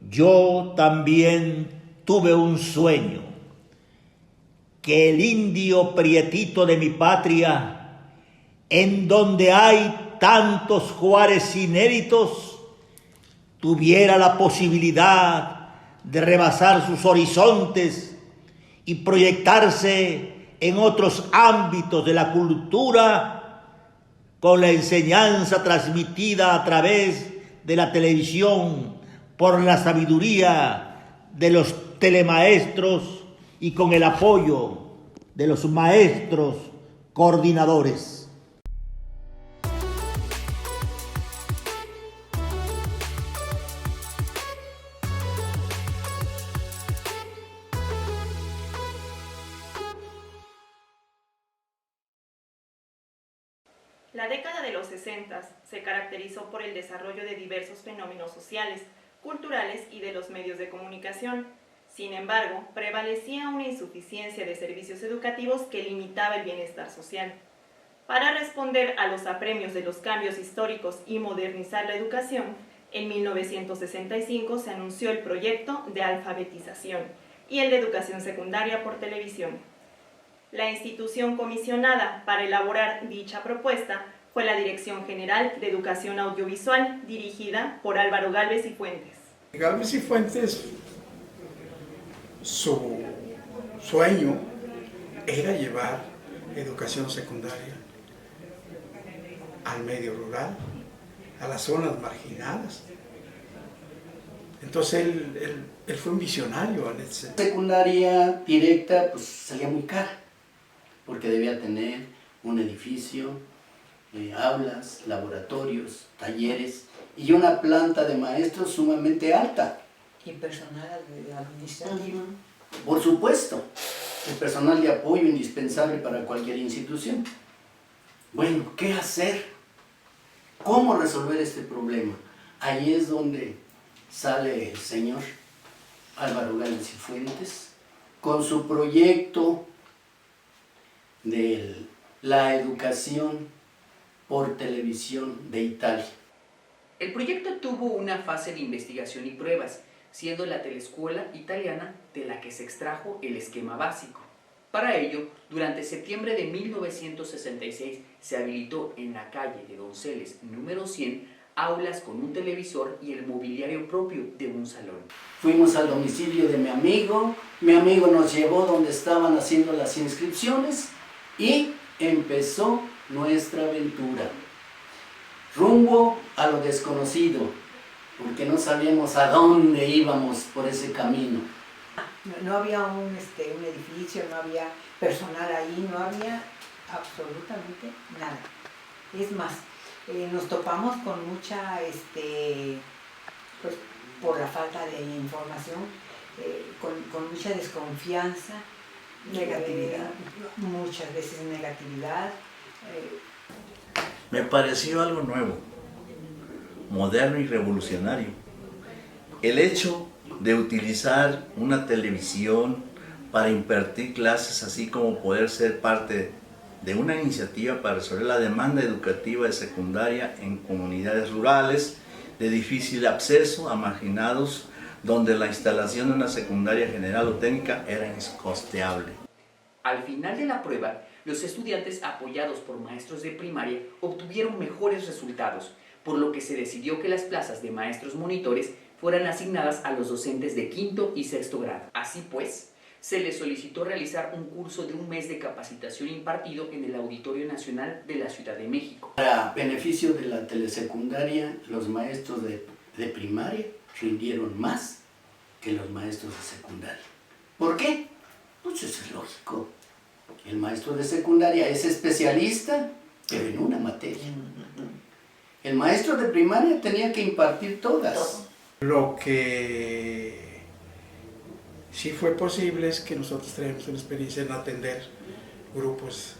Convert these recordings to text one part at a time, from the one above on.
Yo también tuve un sueño, que el indio prietito de mi patria, en donde hay tantos Juárez inéditos, tuviera la posibilidad de rebasar sus horizontes y proyectarse en otros ámbitos de la cultura con la enseñanza transmitida a través de la televisión por la sabiduría de los telemaestros y con el apoyo de los maestros coordinadores. La década de los 60 se caracterizó por el desarrollo de diversos fenómenos sociales, culturales y de los medios de comunicación. Sin embargo, prevalecía una insuficiencia de servicios educativos que limitaba el bienestar social. Para responder a los apremios de los cambios históricos y modernizar la educación, en 1965 se anunció el proyecto de alfabetización y el de educación secundaria por televisión. La institución comisionada para elaborar dicha propuesta fue la Dirección General de Educación Audiovisual, dirigida por Álvaro Gálvez y Fuentes. Gálvez y Fuentes, su sueño era llevar educación secundaria al medio rural, a las zonas marginadas. Entonces él fue un visionario en ese sentido. Secundaria directa pues salía muy cara, porque debía tener un edificio, aulas, laboratorios, talleres y una planta de maestros sumamente alta. Y personal administrativo. Por supuesto, el personal de apoyo indispensable para cualquier institución. Bueno, ¿qué hacer? ¿Cómo resolver este problema? Ahí es donde sale el señor Álvaro Gálvez y Fuentes con su proyecto de la educación por televisión de Italia. El proyecto tuvo una fase de investigación y pruebas, siendo la teleescuela italiana de la que se extrajo el esquema básico. Para ello, durante septiembre de 1966 se habilitó en la calle de Donceles número 100 aulas con un televisor y el mobiliario propio de un salón. Fuimos al domicilio de mi amigo nos llevó donde estaban haciendo las inscripciones y empezó nuestra aventura, rumbo a lo desconocido, porque no sabíamos a dónde íbamos por ese camino. No había un edificio, no había personal ahí, no había absolutamente nada. Es más, nos topamos con mucha, pues por la falta de información, con mucha desconfianza, negatividad, muchas veces negatividad. Me pareció algo nuevo, moderno y revolucionario. El hecho de utilizar una televisión para impartir clases, así como poder ser parte de una iniciativa para resolver la demanda educativa de secundaria en comunidades rurales de difícil acceso, a marginados, donde la instalación de una secundaria general o técnica era incosteable. Al final de la prueba, los estudiantes apoyados por maestros de primaria obtuvieron mejores resultados, por lo que se decidió que las plazas de maestros monitores fueran asignadas a los docentes de quinto y sexto grado. Así pues, se les solicitó realizar un curso de un mes de capacitación impartido en el Auditorio Nacional de la Ciudad de México. Para beneficio de la telesecundaria, los maestros de primaria rindieron más que los maestros de secundaria. ¿Por qué? Pues eso es lógico. El maestro de secundaria es especialista, pero en una materia. El maestro de primaria tenía que impartir todas. Lo que sí fue posible es que nosotros tenemos una experiencia en atender grupos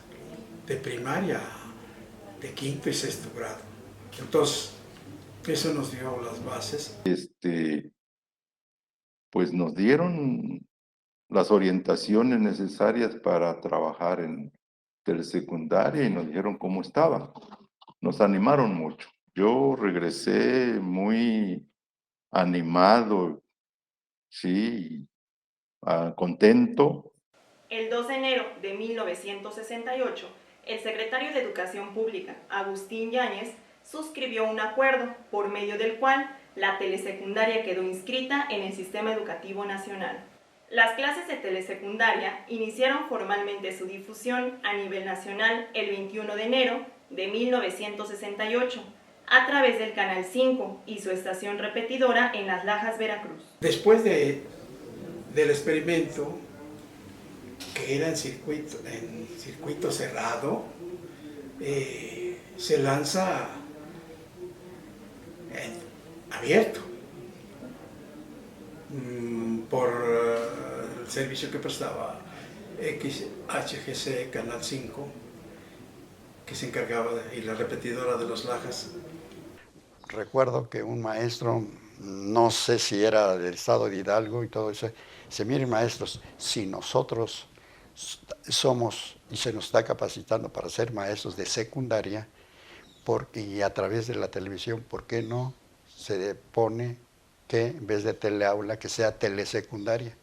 de primaria, de quinto y sexto grado. Entonces, eso nos dio las bases. Pues nos dieron las orientaciones necesarias para trabajar en telesecundaria y nos dijeron cómo estaba. Nos animaron mucho. Yo regresé muy animado sí, contento. El 2 de enero de 1968, el secretario de Educación Pública, Agustín Yáñez, suscribió un acuerdo por medio del cual la telesecundaria quedó inscrita en el Sistema Educativo Nacional. Las clases de telesecundaria iniciaron formalmente su difusión a nivel nacional el 21 de enero de 1968 a través del Canal 5 y su estación repetidora en Las Lajas, Veracruz. Después del experimento, que era en circuito cerrado, se lanza abierto por el servicio que prestaba HGC Canal 5, que se encargaba y la repetidora de Las Lajas. Recuerdo que un maestro, no sé si era del estado de Hidalgo y todo eso, dice, miren maestros, si nosotros somos y se nos está capacitando para ser maestros de secundaria, y a través de la televisión, ¿por qué no se pone que en vez de teleaula, que sea telesecundaria?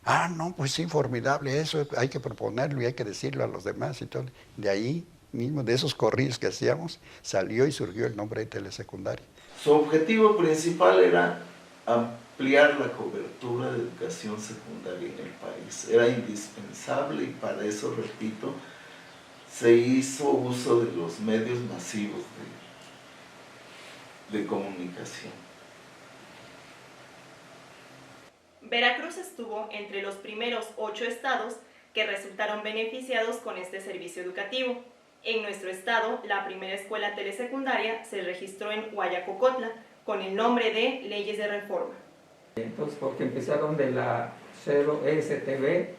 Ah, no, pues sí, formidable, eso hay que proponerlo y hay que decirlo a los demás y todo. De ahí mismo, de esos corrillos que hacíamos, salió y surgió el nombre de telesecundaria. Su objetivo principal era ampliar la cobertura de educación secundaria en el país. Era indispensable y para eso, repito, se hizo uso de los medios masivos de comunicación. Veracruz estuvo entre los primeros 8 estados que resultaron beneficiados con este servicio educativo. En nuestro estado, la primera escuela telesecundaria se registró en Guayacocotla con el nombre de Leyes de Reforma. Entonces, porque empezaron de la 0 ESTB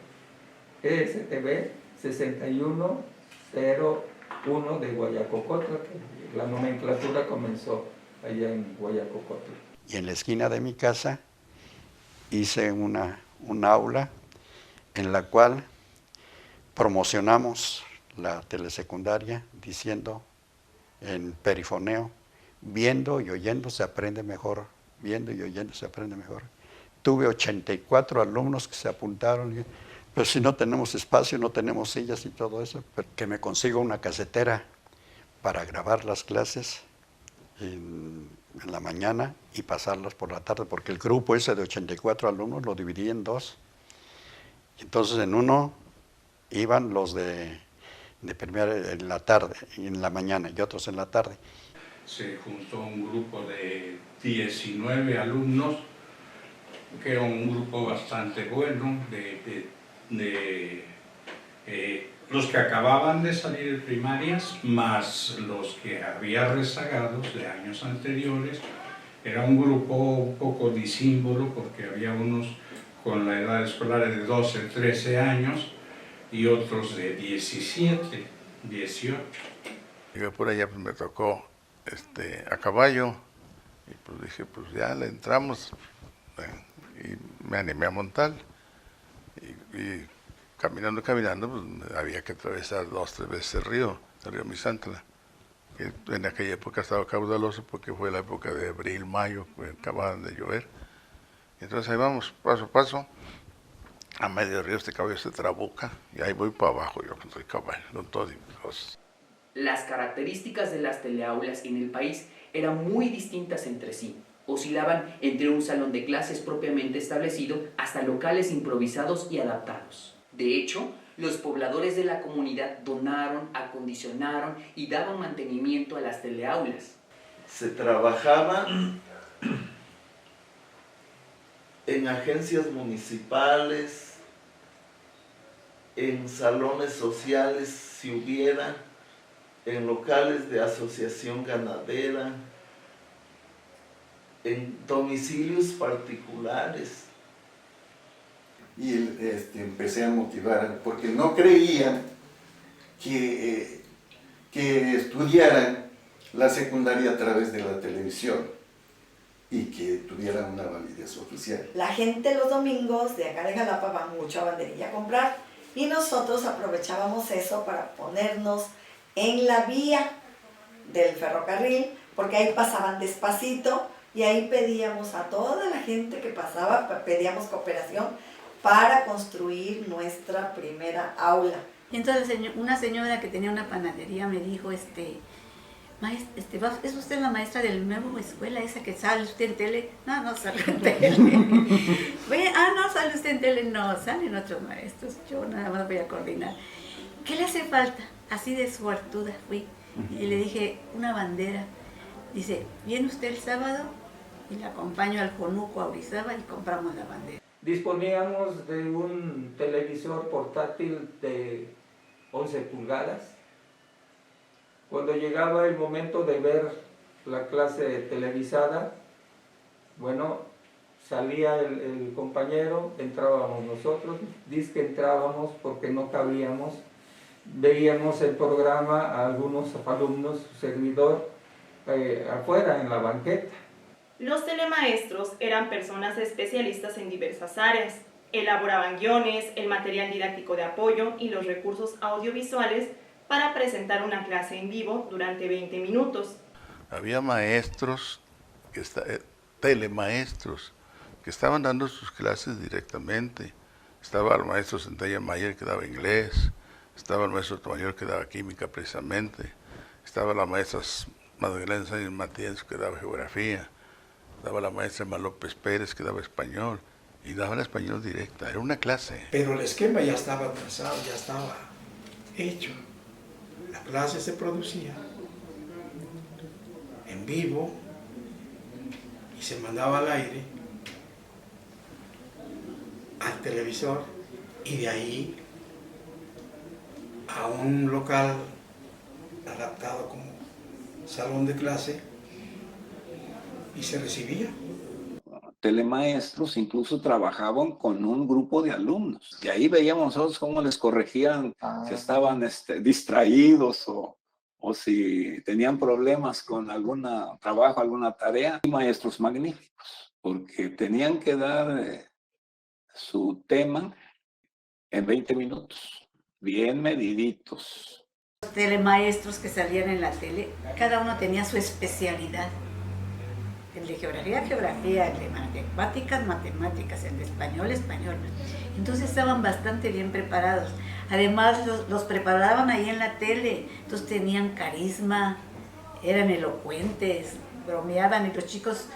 6101 de Guayacocotla, que la nomenclatura comenzó allá en Guayacocotla. Y en la esquina de mi casa hice un aula en la cual promocionamos la telesecundaria diciendo en perifoneo, viendo y oyendo se aprende mejor, viendo y oyendo se aprende mejor. Tuve 84 alumnos que se apuntaron, pero si no tenemos espacio, no tenemos sillas y todo eso, pero que me consigo una casetera para grabar las clases en la mañana y pasarlas por la tarde, porque el grupo ese de 84 alumnos lo dividí en 2. Entonces en uno iban los de primaria en la tarde, en la mañana, y otros en la tarde. Se juntó un grupo de 19 alumnos, que era un grupo bastante bueno, los que acababan de salir de primarias, más los que había rezagados de años anteriores. Era un grupo un poco disímbolo, porque había unos con la edad escolar de 12, 13 años, y otros de 17, 18. Yo por allá pues me tocó a caballo, y pues dije, pues ya le entramos, y me animé a montar, y caminando, pues había que atravesar 2 o 3 veces el río Misantla, que en aquella época estaba caudaloso porque fue la época de abril, mayo, que acababan de llover. Entonces ahí vamos, paso a paso. A medio río este caballo se trabuca y ahí voy para abajo yo con el caballo, con todo y cosas. Las características de las teleaulas en el país eran muy distintas entre sí. Oscilaban entre un salón de clases propiamente establecido hasta locales improvisados y adaptados. De hecho, los pobladores de la comunidad donaron, acondicionaron y daban mantenimiento a las teleaulas. Se trabajaba en agencias municipales, en salones sociales, si hubiera, en locales de asociación ganadera, en domicilios particulares. Y empecé a motivar, porque no creían que estudiaran la secundaria a través de la televisión y que tuvieran una validez oficial. La gente los domingos de acá de Jalapa va mucho a Banderilla a comprar y nosotros aprovechábamos eso para ponernos en la vía del ferrocarril, porque ahí pasaban despacito y ahí pedíamos a toda la gente que pasaba, pedíamos cooperación para construir nuestra primera aula. Y entonces una señora que tenía una panadería me dijo, ¿es usted la maestra del nuevo escuela, esa que sale usted en tele? No, no sale en tele. No sale usted en tele, no, salen otros maestros, yo nada más voy a coordinar. ¿Qué le hace falta? Así de suertuda fui. Y le dije, una bandera. Dice, ¿viene usted el sábado? Y la acompaño al Jonuco a Orizaba y compramos la bandera. Disponíamos de un televisor portátil de 11 pulgadas. Cuando llegaba el momento de ver la clase televisada, bueno, salía el compañero, entrábamos nosotros, dice que entrábamos porque no cabíamos, veíamos el programa a algunos alumnos, su servidor, afuera en la banqueta. Los telemaestros eran personas especialistas en diversas áreas. Elaboraban guiones, el material didáctico de apoyo y los recursos audiovisuales para presentar una clase en vivo durante 20 minutos. Había maestros, telemaestros, que estaban dando sus clases directamente. Estaba el maestro Centella Mayer que daba inglés, estaba el maestro Tomayor que daba química precisamente, estaba la maestra Magdalena Sánchez Matías que daba geografía, estaba la maestra Emma López Pérez que daba español, y daba el español directa, era una clase. Pero el esquema ya estaba trazado, ya estaba hecho. La clase se producía en vivo y se mandaba al aire, al televisor, y de ahí a un local adaptado como salón de clase, y se recibía. Telemaestros incluso trabajaban con un grupo de alumnos, y ahí veíamos nosotros cómo les corregían si estaban distraídos o si tenían problemas con algún trabajo, alguna tarea. Y maestros magníficos, porque tenían que dar su tema en 20 minutos, bien mediditos. Los telemaestros que salían en la tele, cada uno tenía su especialidad. El de geografía, geografía, el de matemáticas, matemáticas, el de español, español. Entonces estaban bastante bien preparados. Además los preparaban ahí en la tele, entonces tenían carisma, eran elocuentes, bromeaban y los chicos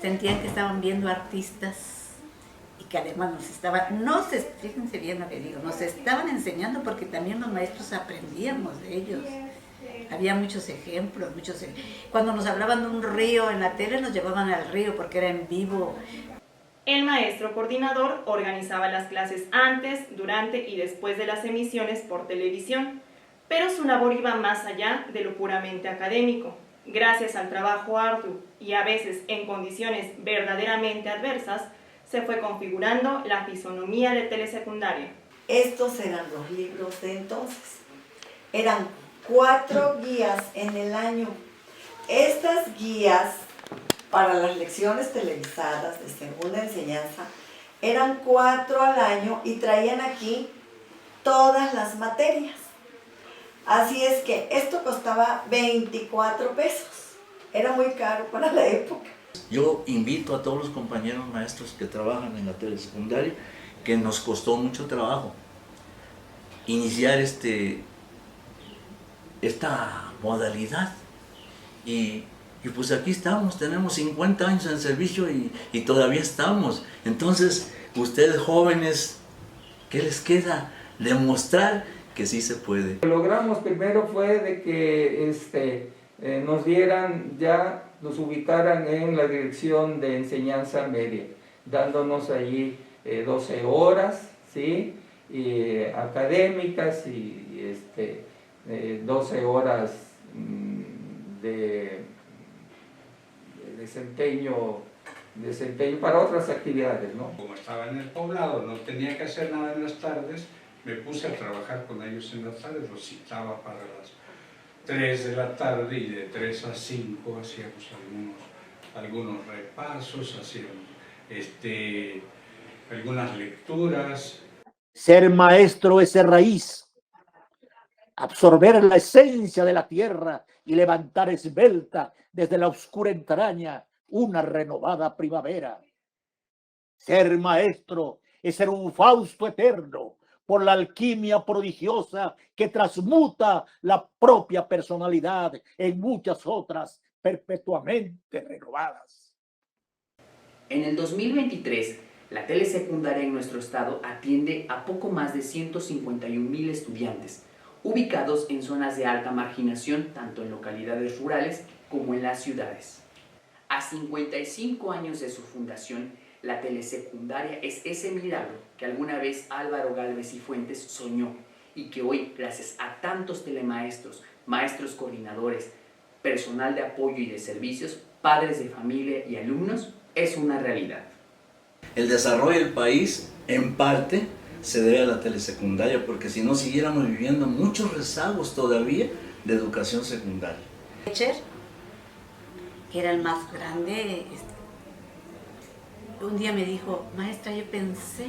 sentían que estaban viendo artistas y que además fíjense bien lo que digo, nos estaban enseñando porque también los maestros aprendíamos de ellos. Había muchos ejemplos, cuando nos hablaban de un río en la tele nos llevaban al río porque era en vivo. El maestro coordinador organizaba las clases antes, durante y después de las emisiones por televisión, pero su labor iba más allá de lo puramente académico. Gracias al trabajo arduo y a veces en condiciones verdaderamente adversas, se fue configurando la fisonomía de telesecundaria. Estos eran los libros de entonces. Eran 4 guías en el año. Estas guías para las lecciones televisadas de segunda enseñanza eran 4 al año y traían aquí todas las materias. Así es que esto costaba 24 pesos. Era muy caro para la época. Yo invito a todos los compañeros maestros que trabajan en la telesecundaria, que nos costó mucho trabajo iniciar esta modalidad. Y pues aquí estamos, tenemos 50 años en servicio y todavía estamos. Entonces, ustedes jóvenes, ¿qué les queda? Demostrar que sí se puede. Lo que logramos primero fue de que nos ubicaran en la dirección de enseñanza media, dándonos allí 12 horas, ¿sí? Académicas y 12 horas de desempeño para otras actividades, ¿no? Como estaba en el poblado, no tenía que hacer nada en las tardes, me puse a trabajar con ellos en las tardes, los citaba para las 3 de la tarde y de 3 a 5 hacíamos algunos repasos, hacíamos algunas lecturas. Ser maestro es ser raíz, absorber la esencia de la tierra y levantar esbelta desde la oscura entraña una renovada primavera. Ser maestro es ser un Fausto eterno por la alquimia prodigiosa que transmuta la propia personalidad en muchas otras perpetuamente renovadas. En el 2023, la telesecundaria en nuestro estado atiende a poco más de 151,000 estudiantes, ubicados en zonas de alta marginación, tanto en localidades rurales como en las ciudades. A 55 años de su fundación, la telesecundaria es ese milagro que alguna vez Álvaro Gálvez y Fuentes soñó y que hoy, gracias a tantos telemaestros, maestros coordinadores, personal de apoyo y de servicios, padres de familia y alumnos, es una realidad. El desarrollo del país, en parte, se debe a la telesecundaria, porque si no siguiéramos viviendo muchos rezagos todavía de educación secundaria. Que era el más grande, un día me dijo, maestra, yo pensé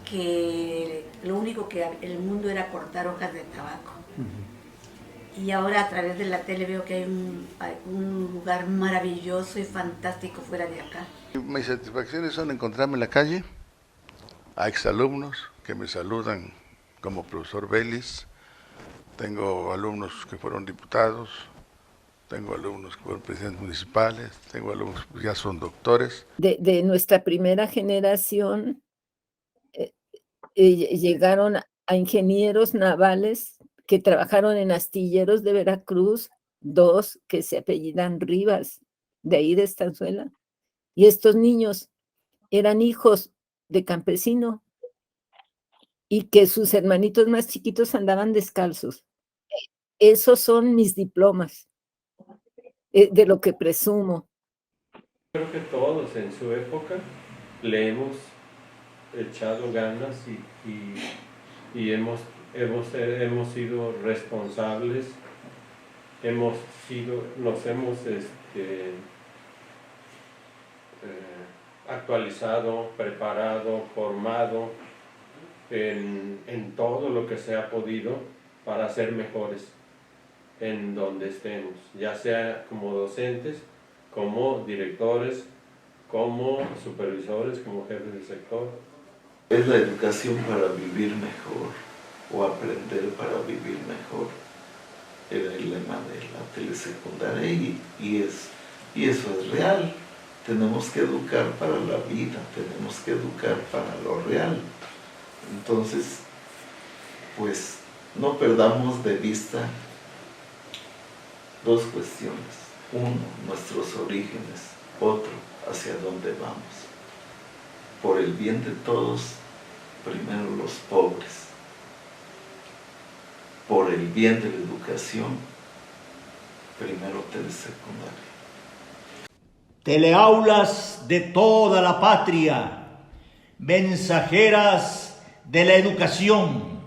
que lo único que el mundo era cortar hojas de tabaco. Y ahora a través de la tele veo que hay un lugar maravilloso y fantástico fuera de acá. Mis satisfacciones son encontrarme en la calle a exalumnos que me saludan como profesor Vélez. Tengo alumnos que fueron diputados, tengo alumnos que fueron presidentes municipales, tengo alumnos que ya son doctores. De nuestra primera generación llegaron a ingenieros navales que trabajaron en astilleros de Veracruz, 2 que se apellidan Rivas, de ahí de Estanzuela. Y estos niños eran hijos de campesino y que sus hermanitos más chiquitos andaban descalzos. Esos son mis diplomas, de lo que presumo. Creo que todos en su época le hemos echado ganas y hemos sido responsables, nos hemos actualizado, preparado, formado en todo lo que se ha podido para ser mejores en donde estemos, ya sea como docentes, como directores, como supervisores, como jefes de sector. Es la educación para vivir mejor o aprender para vivir mejor. Era el lema de la telesecundaria y eso es real. Tenemos que educar para la vida, tenemos que educar para lo real. Entonces, pues no perdamos de vista 2 cuestiones. 1, nuestros orígenes. Otro, hacia dónde vamos. Por el bien de todos, primero los pobres. Por el bien de la educación, primero telesecundaria. Teleaulas de toda la patria, mensajeras de la educación.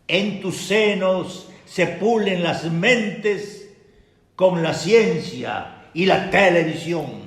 En tus senos se pulen las mentes con la ciencia y la televisión.